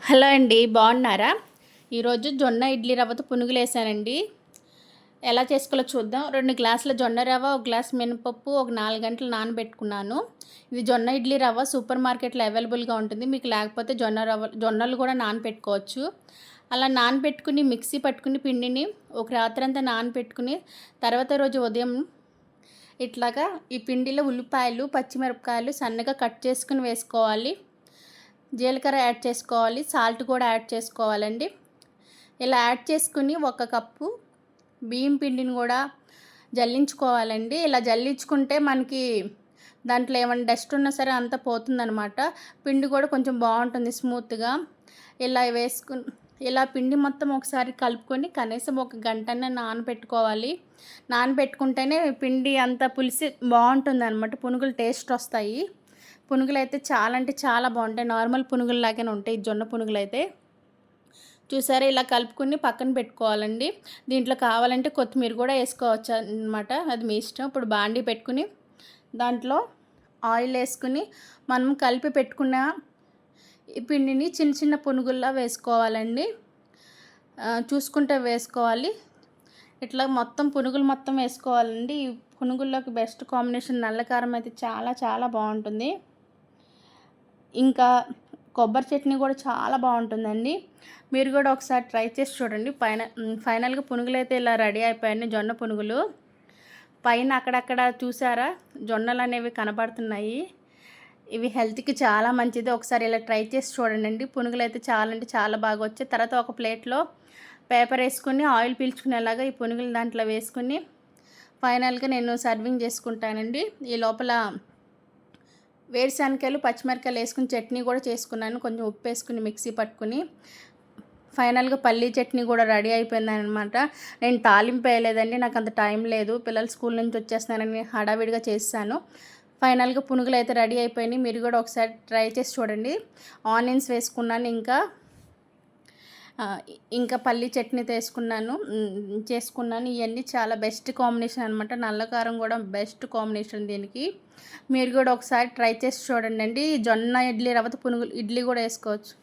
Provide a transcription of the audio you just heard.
Hello అండి, బాగున్నారా? ఈరోజు జొన్న ఇడ్లీ రవ్వతో పునుగులు వేసానండి. ఎలా చేసుకోవాలో చూద్దాం. 2 గ్లాసుల జొన్న రవ్వ, 1 గ్లాస్ మినపప్పు, ఒక 4 గంటలు నానబెట్టుకున్నాను. ఇది జొన్న ఇడ్లీ రవ్వ సూపర్ మార్కెట్లో అవైలబుల్గా ఉంటుంది. మీకు లేకపోతే జొన్నలు కూడా నానబెట్టుకోవచ్చు. అలా నానబెట్టుకుని మిక్సీ పట్టుకుని పిండిని ఒక రాత్రంతా నానబెట్టుకుని తర్వాత రోజు ఉదయం ఇట్లాగా ఈ పిండిలో ఉల్లిపాయలు, పచ్చిమిరపకాయలు సన్నగా కట్ చేసుకుని వేసుకోవాలి. జీలకర్ర యాడ్ చేసుకోవాలి, సాల్ట్ కూడా యాడ్ చేసుకోవాలండి. ఇలా యాడ్ చేసుకుని 1 కప్పు బియ్యం పిండిని కూడా జల్లించుకోవాలండి. ఇలా జల్లించుకుంటే మనకి దాంట్లో ఏమైనా డస్ట్ ఉన్నా సరే అంతా పోతుందనమాట. పిండి కూడా కొంచెం బాగుంటుంది స్మూత్గా. ఇలా పిండి మొత్తం ఒకసారి కలుపుకొని కనీసం 1 గంటన్న నానబెట్టుకోవాలి. నానబెట్టుకుంటేనే పిండి అంతా పులిసి బాగుంటుంది అనమాట. పునుగులు టేస్ట్ వస్తాయి. పునుగులు అయితే చాలా అంటే చాలా బాగుంటాయి. నార్మల్ పునుగుల్లాగానే ఉంటాయి జొన్న పునుగులు అయితే. చూసారా, ఇలా కలుపుకుని పక్కన పెట్టుకోవాలండి. దీంట్లో కావాలంటే కొత్తిమీర కూడా వేసుకోవచ్చు అనమాట, అది మీ ఇష్టం. ఇప్పుడు బాండీ పెట్టుకుని దాంట్లో ఆయిల్ వేసుకుని మనం కలిపి పెట్టుకున్న ఈ పిండిని చిన్న చిన్న పునుగుల్లా వేసుకోవాలండి. చూసుకుంటే వేసుకోవాలి. ఇట్లా మొత్తం పునుగులు మొత్తం వేసుకోవాలండి. ఈ పునుగుల్లోకి బెస్ట్ కాంబినేషన్ నల్లకారం అయితే చాలా చాలా బాగుంటుంది. ఇంకా కొబ్బరి చట్నీ కూడా చాలా బాగుంటుందండి. మీరు కూడా ఒకసారి ట్రై చేసి చూడండి. ఫైనల్గా పునుగులు అయితే ఇలా రెడీ అయిపోయాయి, జొన్న పునుగులు. పైన అక్కడక్కడ చూసారా జొన్నలు అనేవి కనబడుతున్నాయి. ఇవి హెల్త్కి చాలా మంచిది. ఒకసారి ఇలా ట్రై చేసి చూడండి. పునుగులు అయితే చాలా అంటే చాలా బాగా వచ్చాయి. తర్వాత ఒక ప్లేట్లో పేపర్ వేసుకుని ఆయిల్ పీల్చుకునేలాగా ఈ పునుగులు దాంట్లో వేసుకుని ఫైనల్గా నేను సర్వింగ్ చేసుకుంటానండి. ఈ లోపల వేరుశనగకాయలు, పచ్చిమిరపకాయలు వేసుకుని చట్నీ కూడా చేసుకున్నాను. కొంచెం ఉప్పు వేసుకుని మిక్సీ పట్టుకుని ఫైనల్గా పల్లీ చట్నీ కూడా రెడీ అయిపోయిందనమాట. నేను తాలింపు వేయలేదండి, నాకు అంత టైం లేదు. పిల్లలు స్కూల్ నుంచి వచ్చేస్తున్నారని హడావిడిగా చేస్తాను. ఫైనల్గా పునుగులు అయితే రెడీ అయిపోయినాయి. మీరు కూడా ఒకసారి ట్రై చేసి చూడండి. ఆనియన్స్ వేసుకున్నాను, ఇంకా పల్లీ చట్నీ చేసుకున్నాను. ఇవన్నీ చాలా బెస్ట్ కాంబినేషన్ అనమాట. నల్లకారం కూడా బెస్ట్ కాంబినేషన్ దీనికి. మీరు కూడా ఒకసారి ట్రై చేసి చూడండి. జొన్న ఇడ్లీ రవ్వతో పునుగులు ఇడ్లీ కూడా వేసుకోవచ్చు.